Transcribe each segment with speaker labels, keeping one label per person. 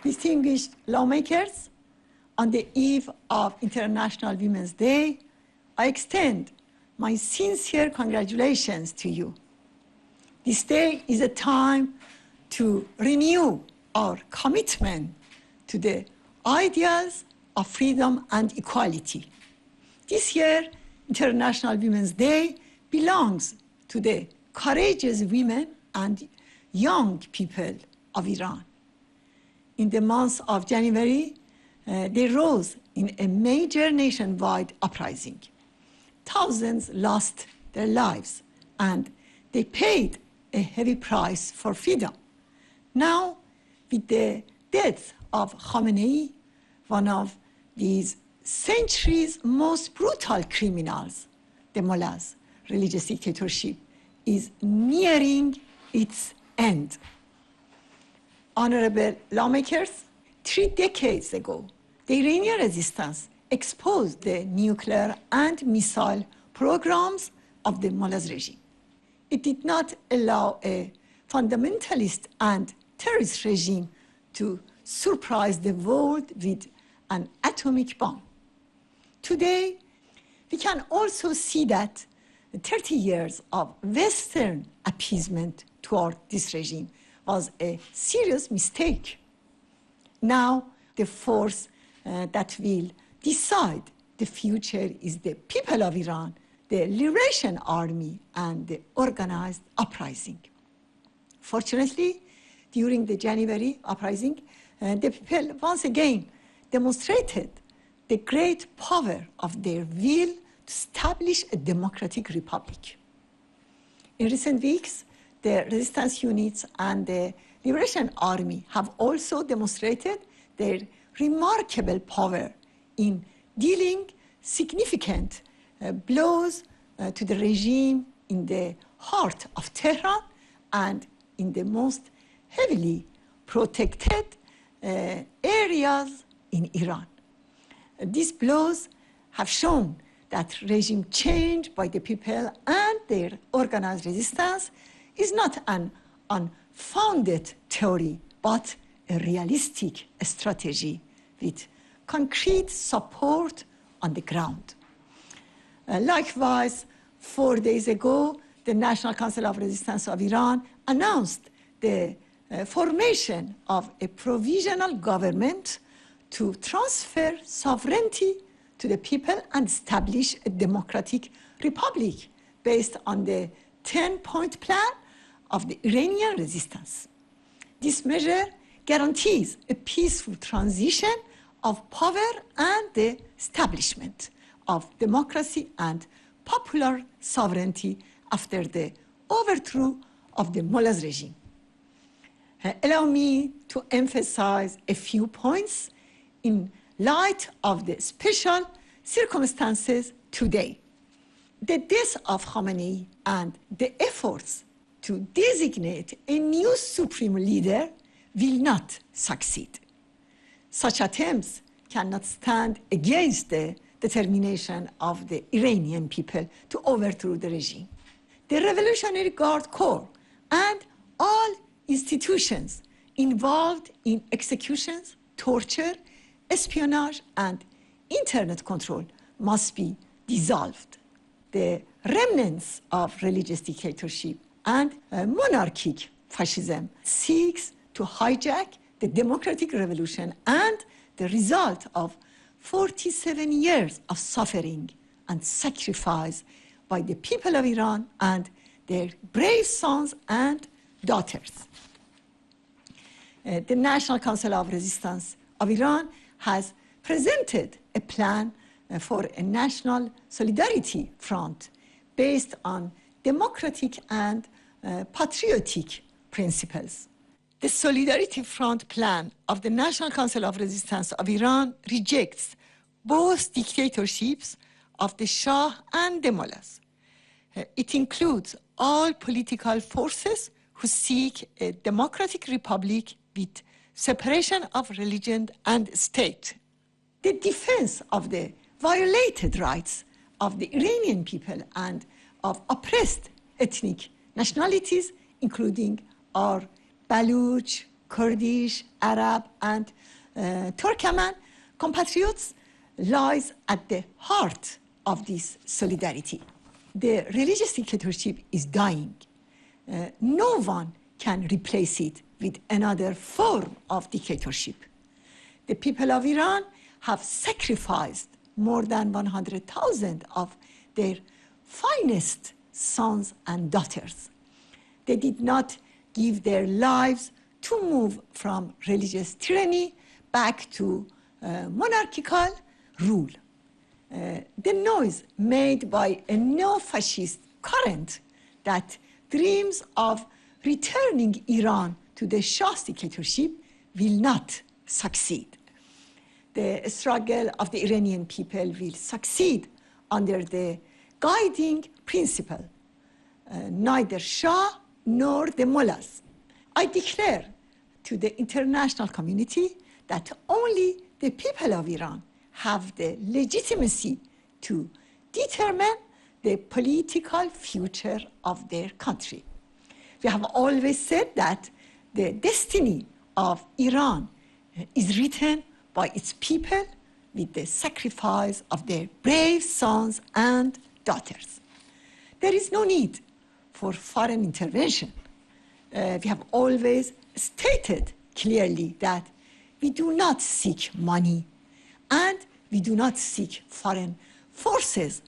Speaker 1: Distinguished lawmakers, on the eve of International Women's Day, I extend my sincere congratulations to you. This day is a time to renew our commitment to the ideals of freedom and equality. This year, International Women's Day belongs to the courageous women and young people of Iran. In the month of January, they rose in a major nationwide uprising. Thousands lost their lives and they paid a heavy price for freedom. Now, with the death of Khamenei, one of these centuries' most brutal criminals, the mullahs, religious dictatorship, is nearing its end. Honorable lawmakers, 3 decades ago, the Iranian resistance exposed the nuclear and missile programs of the mullahs regime. It did not allow a fundamentalist and terrorist regime to surprise the world with an atomic bomb. Today, we can also see that 30 years of Western appeasement toward this regime was a serious mistake. Now, the force that will decide the future is the people of Iran, the Liberation Army, and the organized uprising. Fortunately, during the January uprising, the people once again demonstrated the great power of their will to establish a democratic republic. In recent weeks, the resistance units and the Liberation Army have also demonstrated their remarkable power in dealing significant blows to the regime in the heart of Tehran and in the most heavily protected areas in Iran. These blows have shown that regime change by the people and their organized resistance is not an unfounded theory, but a realistic strategy with concrete support on the ground. Likewise, 4 days ago, the National Council of Resistance of Iran announced the formation of a provisional government to transfer sovereignty to the people and establish a democratic republic based on the 10-point plan of the Iranian resistance. This measure guarantees a peaceful transition of power and the establishment of democracy and popular sovereignty after the overthrow of the mullahs regime. Allow me to emphasize a few points in light of the special circumstances today. The death of Khamenei and the efforts to designate a new supreme leader will not succeed. Such attempts cannot stand against the determination of the Iranian people to overthrow the regime. The Revolutionary Guard Corps and all institutions involved in executions, torture, espionage, and internet control must be dissolved. The remnants of religious dictatorship and monarchic fascism seeks to hijack the democratic revolution and the result of 47 years of suffering and sacrifice by the people of Iran and their brave sons and daughters. The National Council of Resistance of Iran has presented a plan for a national solidarity front based on democratic and patriotic principles. The Solidarity Front plan of the National Council of Resistance of Iran rejects both dictatorships of the Shah and the mullahs. It includes all political forces who seek a democratic republic with separation of religion and state. The defense of the violated rights of the Iranian people and of oppressed ethnic nationalities, including our Baluch, Kurdish, Arab, and Turkmen compatriots lies at the heart of this solidarity. The religious dictatorship is dying. No one can replace it with another form of dictatorship. The people of Iran have sacrificed more than 100,000 of their finest sons and daughters. They did not give their lives to move from religious tyranny back to monarchical rule. The noise made by a neo-fascist current that dreams of returning Iran to the Shah's dictatorship will not succeed. The struggle of the Iranian people will succeed under the guiding principle, neither Shah nor the mullahs. I declare to the international community that only the people of Iran have the legitimacy to determine the political future of their country. We have always said that the destiny of Iran is written by its people with the sacrifice of their brave sons and daughters. There is no need for foreign intervention. We have always stated clearly that we do not seek money and we do not seek foreign forces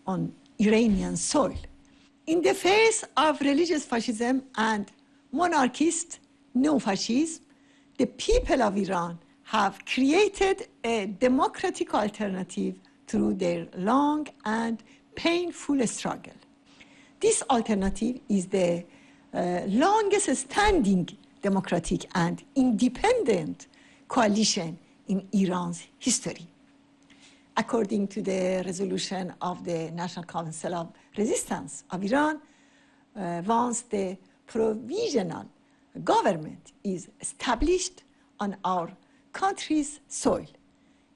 Speaker 1: on Iranian soil. In the face of religious fascism and monarchist neo-fascism, the people of Iran have created a democratic alternative through their long and painful struggle. This alternative is the longest standing democratic and independent coalition in Iran's history. According to the resolution of the National Council of Resistance of Iran, once the provisional government is established on our country's soil,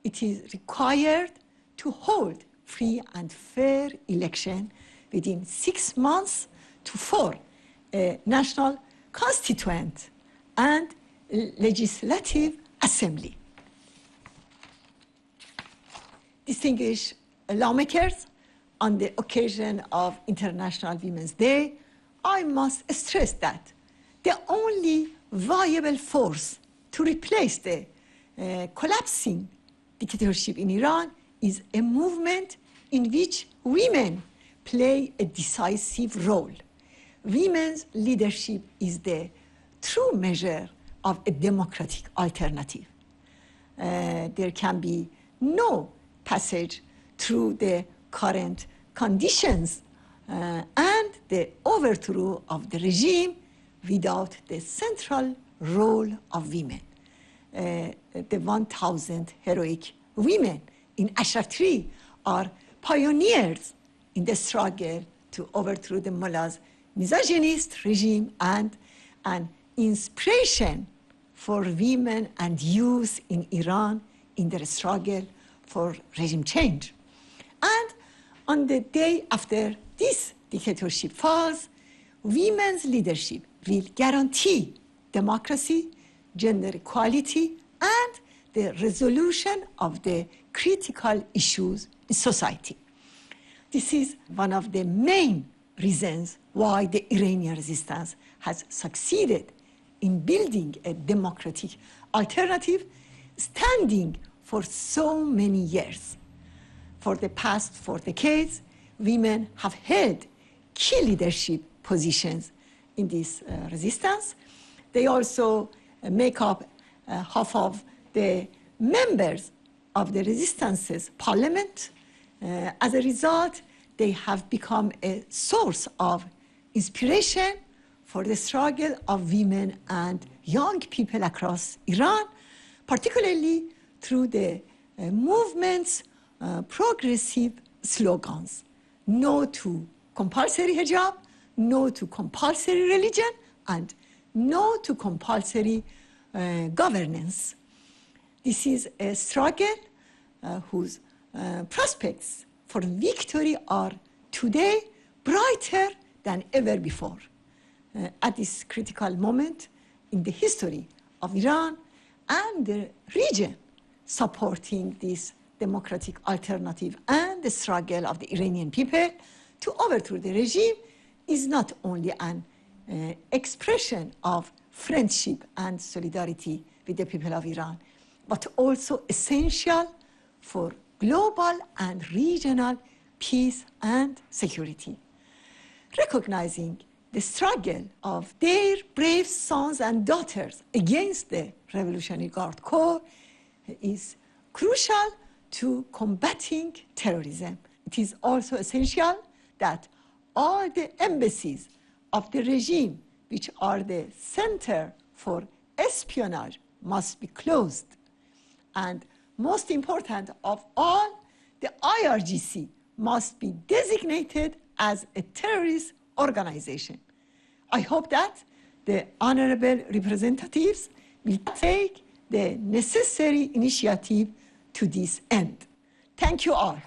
Speaker 1: it is required to hold free and fair election within 6 months to form a national constituent and legislative assembly. Distinguished lawmakers, on the occasion of International Women's Day, I must stress that the only viable force to replace the collapsing dictatorship in Iran is a movement in which women play a decisive role. Women's leadership is the true measure of a democratic alternative. There can be no passage through the current conditions and the overthrow of the regime without the central role of women. The 1,000 heroic women in Ashatri are pioneers in the struggle to overthrow the mullah's misogynist regime and an inspiration for women and youth in Iran in their struggle for regime change. And on the day after this dictatorship falls, women's leadership will guarantee democracy, gender equality, and the resolution of the critical issues in society. This is one of the main reasons why the Iranian resistance has succeeded in building a democratic alternative standing for so many years. For the past 4 decades, women have held key leadership positions in this resistance. They also make up half of the members of the resistance's parliament. As a result, they have become a source of inspiration for the struggle of women and young people across Iran, particularly through the movement's progressive slogans. No to compulsory hijab, no to compulsory religion, and no to compulsory governance. This is a struggle whose prospects for victory are today brighter than ever before. At this critical moment in the history of Iran and the region supporting this democratic alternative and the struggle of the Iranian people to overthrow the regime is not only an expression of friendship and solidarity with the people of Iran, but also essential for global and regional peace and security. Recognizing the struggle of their brave sons and daughters against the Revolutionary Guard Corps is crucial to combating terrorism. It is also essential that all the embassies of the regime, which are the center for espionage, must be closed. And most important of all, the IRGC must be designated as a terrorist organization. I hope that the honorable representatives will take the necessary initiative to this end. Thank you all.